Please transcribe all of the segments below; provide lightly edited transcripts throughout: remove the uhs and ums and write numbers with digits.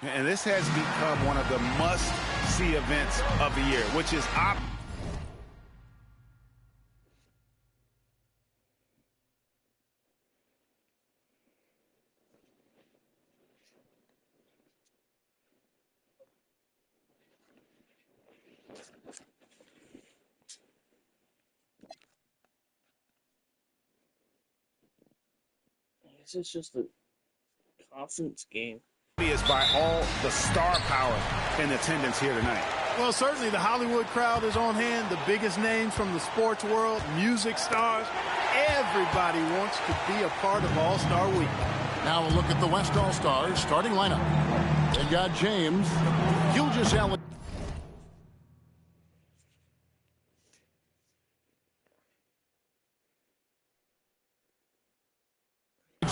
And this has become one of the must-see events of the year, which is This is just a conference game. Is by all the star power in attendance here tonight. Well, certainly the Hollywood crowd is on hand. The biggest names from the sports world, music stars. Everybody wants to be a part of All-Star Week. Now a look at the West All-Stars starting lineup. They got James,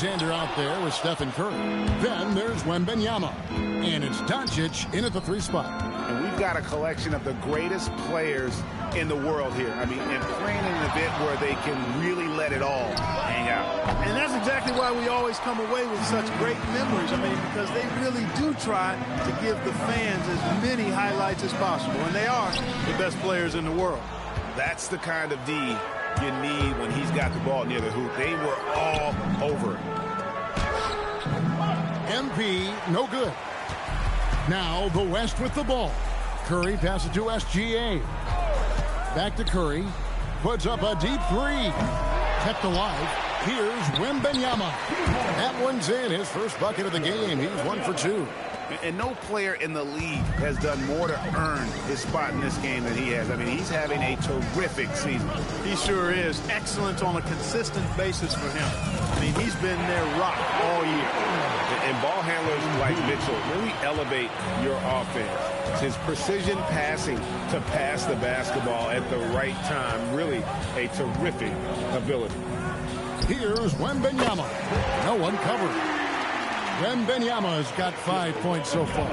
Alexander out there with Stephen Curry. Then there's Wembanyama. And it's Doncic in at the 3 spot. And we've got a collection of the greatest players in the world here. I mean, and playing in an event where they can really let it all hang out. And that's exactly why we always come away with such great memories. I mean, because they really do try to give the fans as many highlights as possible. And they are the best players in the world. That's the kind of D you need when he's got the ball near the hoop. They were all over it. MP, no good. Now the West with the ball. Curry passes to SGA. Back to Curry. Puts up a deep 3. Kept alive. Here's Wembanyama. That one's in. His first bucket of the game. He's 1 for 2. And no player in the league has done more to earn his spot in this game than he has. I mean, he's having a terrific season. He sure is. Excellent on a consistent basis for him. I mean, he's been their rock all year. And ball handlers like Mitchell really elevate your offense. His precision passing to pass the basketball at the right time, really a terrific ability. Here's Wembanyama. No one covered. Wembanyama's got 5 points so far.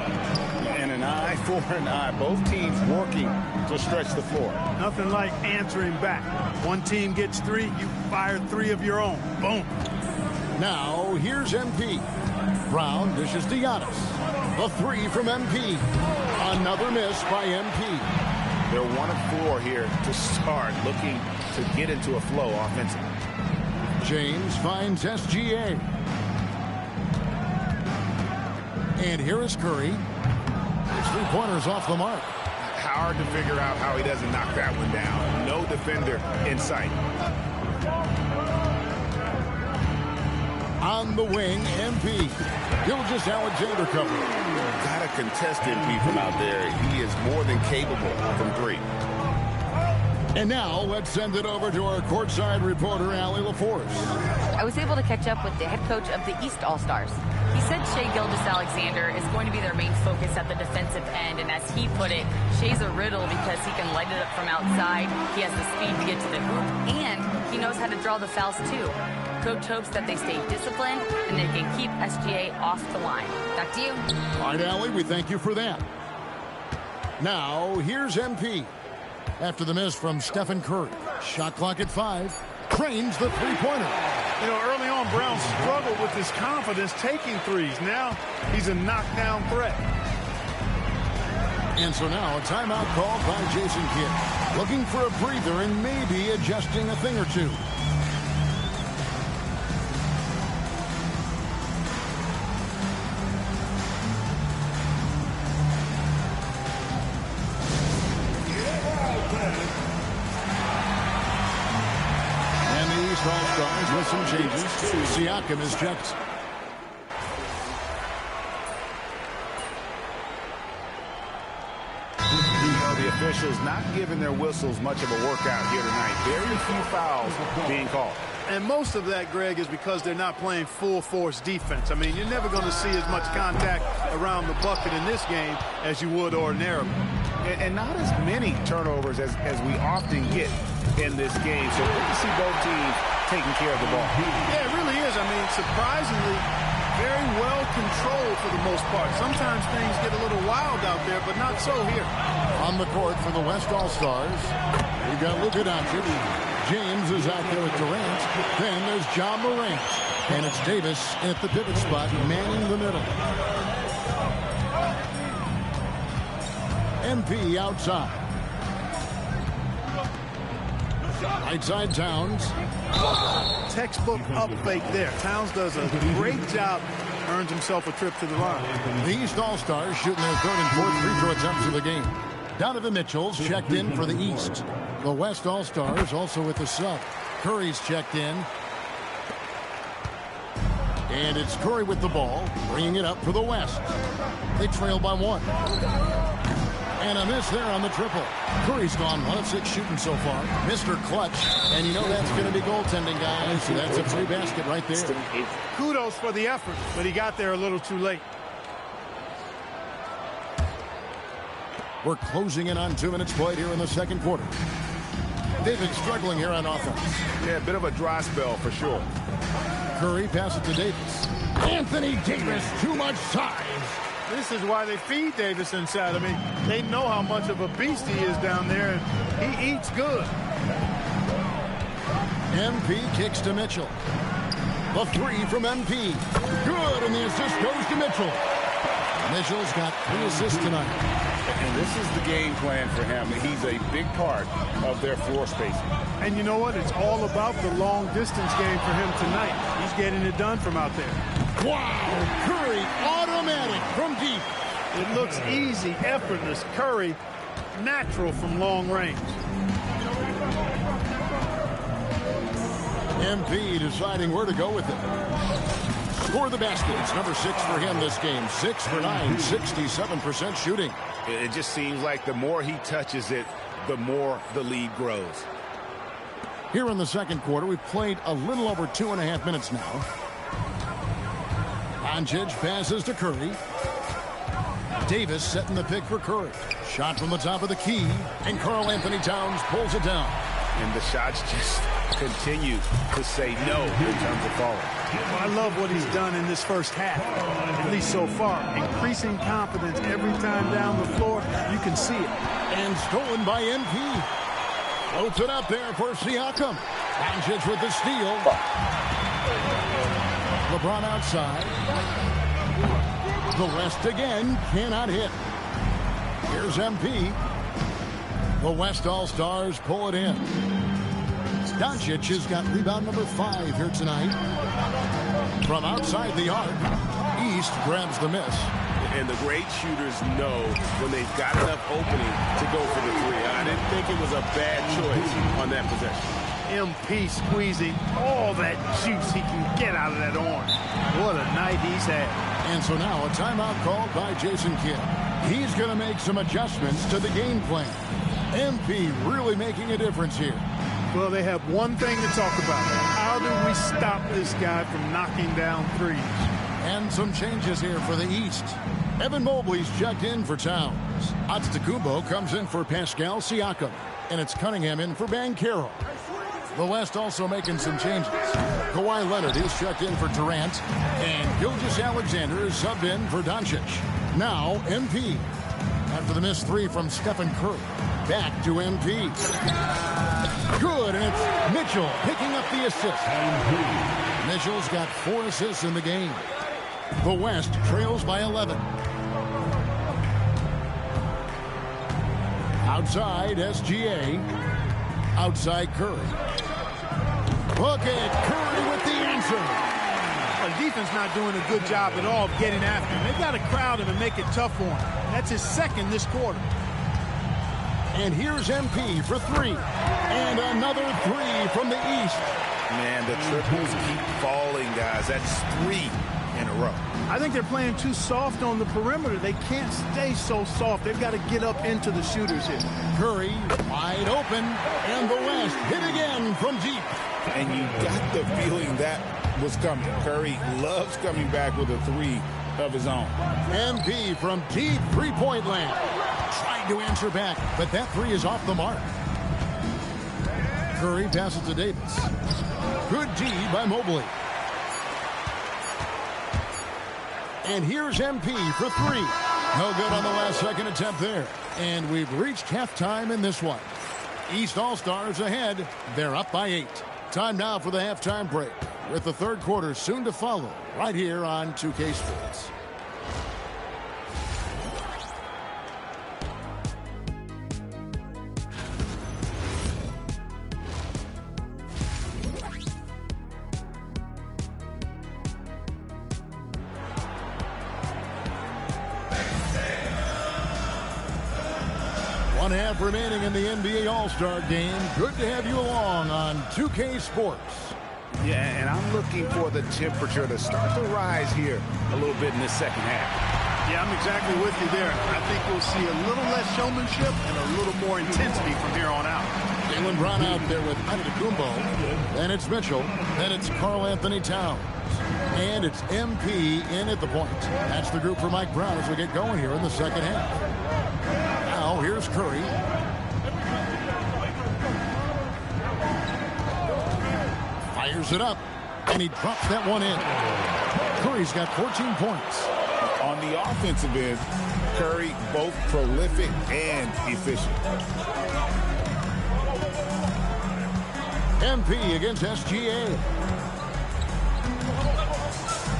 And an eye for an eye. Both teams working to stretch the floor. Nothing like answering back. One team gets 3, you fire 3 of your own. Boom. Now, here's MP. Brown dishes to Giannis. The 3 from MP. Another miss by MP. They're 1 of 4 here to start, looking to get into a flow offensively. James finds SGA. And here is Curry. His 3-pointers off the mark. Hard to figure out how he doesn't knock that one down. No defender in sight. On the wing, MP. Alexander cover. Got a contested people out there. He is more than capable from 3. And now let's send it over to our courtside reporter, Allie LaForce. I was able to catch up with the head coach of the East All-Stars. He said Shai Gilgeous-Alexander is going to be their main focus at the defensive end, and as he put it, Shai's a riddle because he can light it up from outside, he has the speed to get to the hoop, and he knows how to draw the fouls too. Coach hopes that they stay disciplined and they can keep SGA off the line. Back to you. All right, Allie, we thank you for that. Now, here's MP. After the miss from Stephen Curry. Shot clock at 5. Cranes the 3-pointer. You know, early on, Brown struggled with his confidence taking 3s. Now, he's a knockdown threat. And so now, a timeout called by Jason Kidd. Looking for a breather and maybe adjusting a thing or two. All-Stars with some changes. Siakam is checked. You know, the officials not giving their whistles much of a workout here tonight. Very few fouls being called. And most of that, Greg, is because they're not playing full-force defense. I mean, you're never going to see as much contact around the bucket in this game as you would ordinarily. And not as many turnovers as we often get in this game. So good to see both teams taking care of the ball. Yeah, it really is. I mean, surprisingly, very well controlled for the most part. Sometimes things get a little wild out there, but not so here. On the court for the West All-Stars, we've got Luka Doncic. James is out there at Durant. Then there's John Morant. And it's Davis at the pivot spot, manning the middle. MP outside. Right side, Towns. Textbook up fake there. Towns does a great job, earns himself a trip to the line. The East All-Stars shooting their third and fourth free throw attempts of the game. Donovan Mitchell's checked in for the East. The West All-Stars also with the sub. Curry's checked in. And it's Curry with the ball, bringing it up for the West. They trail by 1. And a miss there on the triple. Curry's gone 1 of 6 shooting so far. Mr. Clutch. And you know that's going to be goaltending, guys. So that's a free basket right there. Kudos for the effort, but he got there a little too late. We're closing in on 2 minutes played here in the second quarter. David struggling here on offense. Yeah, a bit of a dry spell for sure. Curry passes to Davis. Anthony Davis, too much size. This is why they feed Davis inside. I mean, they know how much of a beast he is down there, and he eats good. MP kicks to Mitchell. The 3 from MP. Good, and the assist goes to Mitchell. Mitchell's got 3 assists tonight. And this is the game plan for him. He's a big part of their floor spacing. And you know what? It's all about the long distance game for him tonight. He's getting it done from out there. Wow! Curry, automatic from deep. It looks easy, effortless. Curry, natural from long range. MP deciding where to go with it. Score the basket. It's number 6 for him this game. 6 for 9, 67% shooting. It just seems like the more he touches it, the more the lead grows. Here in the second quarter, we've played a little over 2.5 minutes now. Doncic passes to Curry. Davis setting the pick for Curry. Shot from the top of the key, and Karl Anthony Towns pulls it down. And the shots just continue to say no in terms of falling. Well, I love what he's done in this first half, at least so far. Increasing confidence every time down the floor. You can see it. And stolen by MP. Floats it up there for Siakam. Doncic with the steal. LeBron outside. The West again cannot hit. Here's MP. The West All-Stars pull it in. Doncic has got rebound number 5 here tonight. From outside the arc, East grabs the miss. And the great shooters know when they've got enough opening to go for the 3. I didn't think it was a bad choice on that possession. MP squeezing all that juice he can get out of that orange. What a night he's had. And so now a timeout called by Jason Kidd. He's going to make some adjustments to the game plan. MP really making a difference here. Well, they have one thing to talk about. How do we stop this guy from knocking down threes? And some changes here for the East. Evan Mobley's checked in for Towns. Antetokounmpo comes in for Pascal Siakam. And it's Cunningham in for Banchero. The West also making some changes. Kawhi Leonard is checked in for Durant. And Gilgeous-Alexander is subbed in for Doncic. Now, MP. After the missed 3 from Stephen Curry. Back to MP. Good, and it's Mitchell picking up the assist. Mitchell's got 4 assists in the game. The West trails by 11. Outside, SGA. Outside, Curry. Look at Curry with the answer. The defense not doing a good job at all of getting after him. They've got to crowd him and make it tough for him. That's his 2nd this quarter. And here's MP for 3. And another 3 from the East. Man, the triples keep falling, guys. That's 3 in a row. I think they're playing too soft on the perimeter. They can't stay so soft. They've got to get up into the shooters here. Curry wide open, and the West hit again from deep. And you got the feeling that was coming. Curry loves coming back with a 3 of his own. MP from deep three-point land. Trying to answer back, but that 3 is off the mark. Curry passes to Davis. Good D by Mobley. And here's MP for 3. No good on the last second attempt there. And we've reached halftime in this one. East All-Stars ahead. They're up by 8. Time now for the halftime break, with the third quarter soon to follow, right here on 2K Sports. 1 half remaining in the NBA All-Star Game. Good to have you along on 2K Sports. Yeah, and I'm looking for the temperature to start to rise here a little bit in the second half. Yeah, I'm exactly with you there. I think we'll see a little less showmanship and a little more intensity from here on out. Jaylen Brown out there with Antetokounmpo. Then it's Mitchell. Then it's Karl-Anthony Towns. And it's MP in at the point. That's the group for Mike Brown as we get going here in the second half. Now here's Curry. Fires it up. And he drops that one in. Curry's got 14 points. On the offensive end, Curry both prolific and efficient. MP against SGA.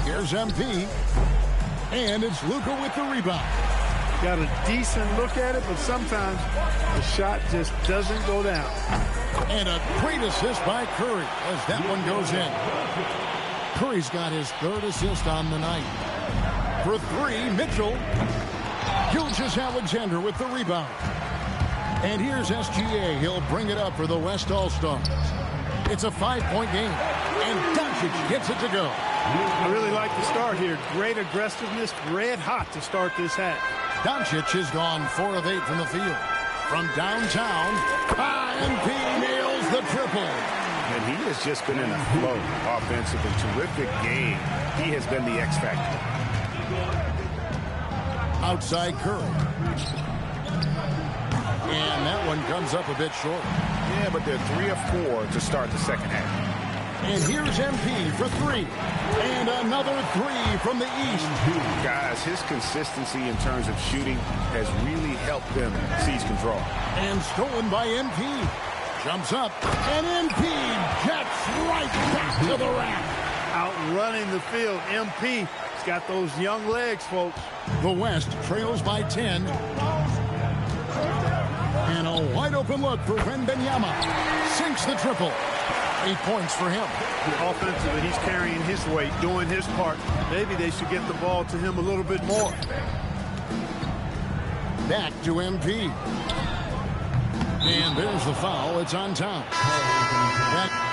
Here's MP. And it's Luka with the rebound. Got a decent look at it, but sometimes the shot just doesn't go down. And a great assist by Curry as that one goes in. Curry's got his 3rd assist on the night. For 3, Mitchell. Gilgeous-Alexander with the rebound. And here's SGA. He'll bring it up for the West All-Stars. It's a 5-point game. And Doncic gets it to go. I really like the start here. Great aggressiveness, red hot to start this half. Doncic has gone 4 of 8 from the field. From downtown, MP nails the triple. And he has just been in a flow offensively. Terrific game. He has been the X factor. Outside Curry. And that one comes up a bit short. Yeah, but they're 3 of 4 to start the second half. And here's MP for 3. And another 3 from the East. Guys, his consistency in terms of shooting has really helped them seize control. And stolen by MP. Jumps up. And MP jets right back to the rack. Outrunning the field. MP. He's got those young legs, folks. The West trails by 10. And a wide open look for Wembanyama. Sinks the triple. 8 points for him. Offensively, he's carrying his weight, doing his part. Maybe they should get the ball to him a little bit more. Back to MP. And there's the foul. It's on Towns. Back.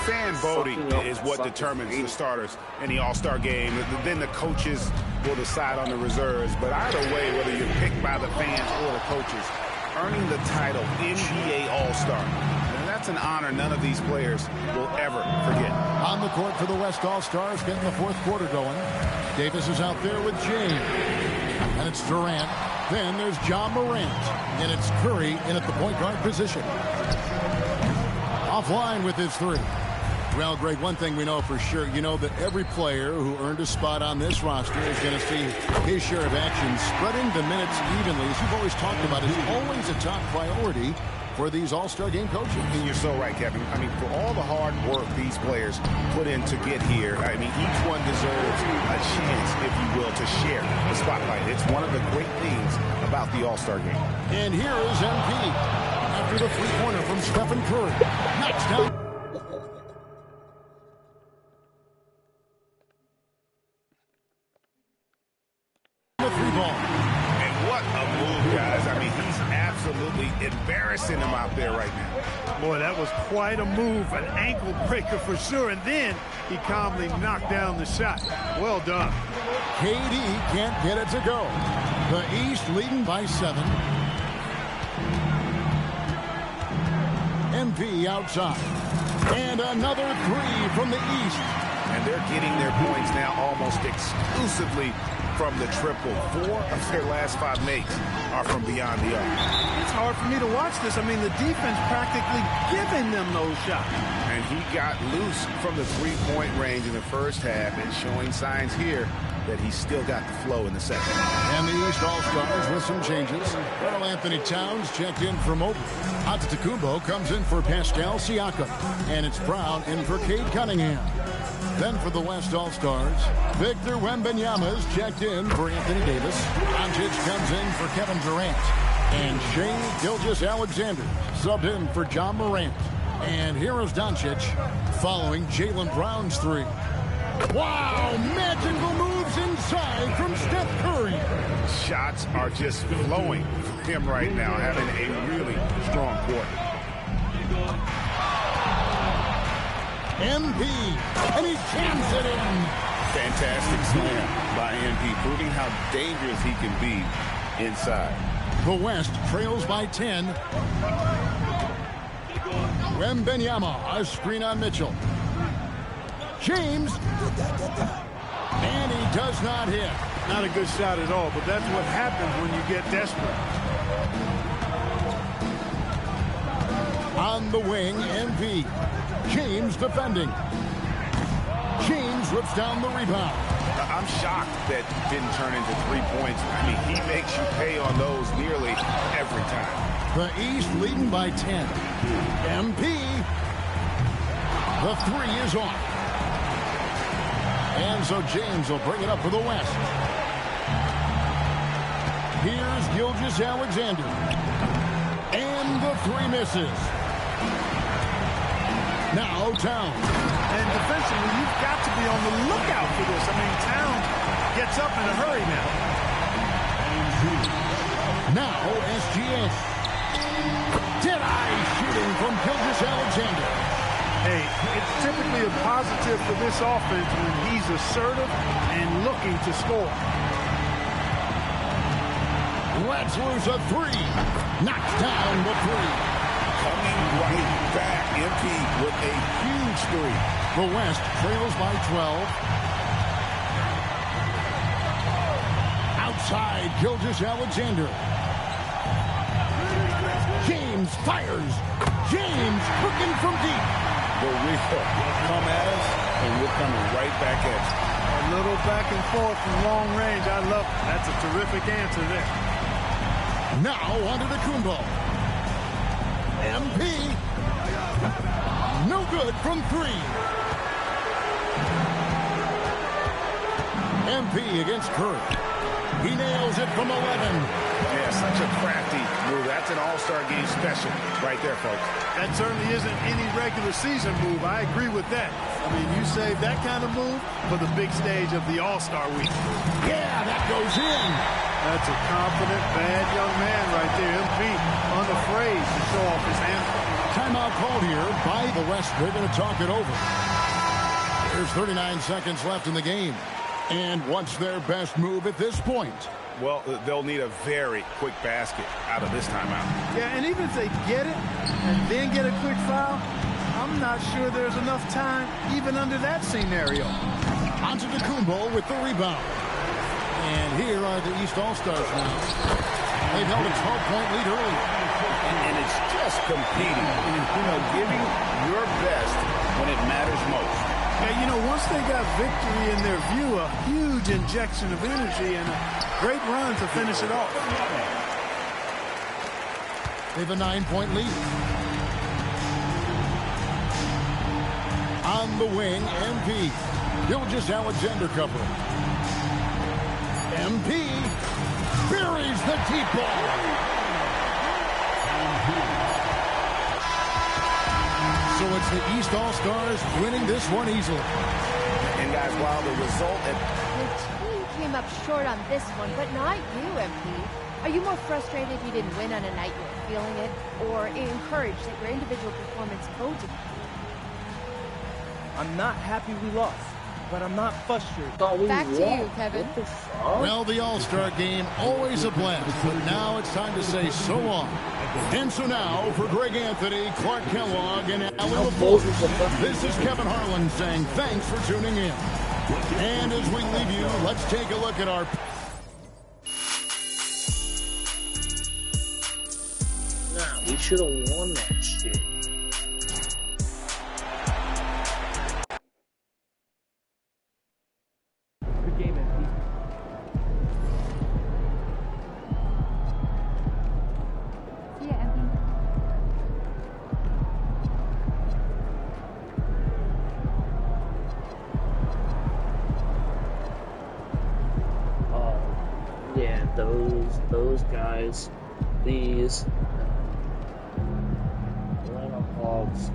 Fan voting is what determines the starters in the All-Star game. Then the coaches will decide on the reserves. But either way, whether you're picked by the fans or the coaches, earning the title NBA All-Star, that's an honor none of these players will ever forget. On the court for the West All-Stars, getting the 4th quarter going. Davis is out there with James. And it's Durant. Then there's John Morant. And it's Curry in at the point guard position. Offline with his 3. Well, Greg, one thing we know for sure, you know that every player who earned a spot on this roster is going to see his share of action. Spreading the minutes evenly, as you've always talked about, is always a top priority for these All-Star game coaches. And you're so right, Kevin. I mean, for all the hard work these players put in to get here, I mean, each one deserves a chance, if you will, to share the spotlight. It's one of the great things about the All-Star game. And here is MP. After the 3-pointer from Stephen Curry. Knocks down. The 3-ball. And what a move, guys. I mean, he's absolutely embarrassing him out there right now. Boy, that was quite a move. An ankle breaker for sure. And then he calmly knocked down the shot. Well done. KD can't get it to go. The East leading by 7. MP outside. And another 3 from the East. And they're getting their points now almost exclusively from the triple. 4 of their last 5 makes are from beyond the arc. It's hard for me to watch this. I mean, the defense practically giving them those shots. And he got loose from the 3-point range in the first half and showing signs here that he's still got the flow in the second. And the East All-Stars with some changes. Karl-Anthony Towns checked in for Mobley. Antetokounmpo comes in for Pascal Siakam. And it's Brown in for Cade Cunningham. Then for the West All-Stars, Victor Wembanyama is checked in for Anthony Davis. Doncic comes in for Kevin Durant. And Shai Gilgeous-Alexander subbed in for John Morant. And here is Doncic following Jaylen Brown's 3. Wow, magical moves inside from Steph Curry. Shots are just flowing for him right now, having a really strong quarter. MP, and he jams it in. Fantastic slam by MP, proving how dangerous he can be inside. The West trails by 10. Wembenyama, a screen on Mitchell. James, and he does not hit. Not a good shot at all, but that's what happens when you get desperate. On the wing, MP. James defending. James rips down the rebound. I'm shocked that didn't turn into 3 points. I mean, he makes you pay on those nearly every time. The East leading by 10. MP. The three is on. And so James will bring it up for the West. Here's Gilgeous-Alexander. And the three misses. Now Towns. And defensively, you've got to be on the lookout for this. I mean, Towns gets up in a hurry now. Now SGA. Dead-eye shooting from Gilgeous-Alexander. Hey, it's typically a positive for this offense when he's assertive and looking to score. Let's lose a three. Knocks down the three. Coming right back, MP with a huge three. The West trails by 12. Outside, Gilgeous-Alexander. James fires. James cooking from deep. The real come at us, and we're coming right back at you. A little back and forth from long range. I love it. That's a terrific answer there. Now onto the Kumbo. MP. No good from three. MP against Curry. He nails it from 11. Yeah, such a crafty move. That's an all-star game special right there, folks. That certainly isn't any regular season move. I agree with that. I mean, you save that kind of move for the big stage of the All-Star week. Yeah, that goes in. That's a confident, bad young man right there. MP, unafraid to show off his handle. Timeout called here by the West. They're going to talk it over. There's 39 seconds left in the game. And what's their best move at this point? Well, they'll need a very quick basket out of this timeout. Yeah, and even if they get it and then get a quick foul, I'm not sure there's enough time even under that scenario. Onto Kumbo with the rebound. And here are the East All-Stars now. They've held a 12-point lead early. And it's just competing, giving your best when it matters most. Yeah, once they got victory in their view, a huge injection of energy and a great run to finish it off. They have a 9-point lead. On the wing, MP. Gilgeous-Alexander covering. MP buries the deep ball. So it's the East All-Stars winning this one easily. And guys, while the result Your team came up short on this one, but not you, MP. Are you more frustrated you didn't win on a night you were feeling it, or encouraged that your individual performance owed to you? I'm not happy we lost, but I'm not frustrated. Back to you, Kevin. Well, the All-Star game, always a blast, but now it's time to say so long. And so now, for Greg Anthony, Clark Kellogg, and Alan LaForge, this is Kevin Harlan saying thanks for tuning in. And as we leave you, let's take a look at our... Nah, we should have won that shit. Good game, MP. See ya, MP. Yeah, those guys, these Atlanta Hawks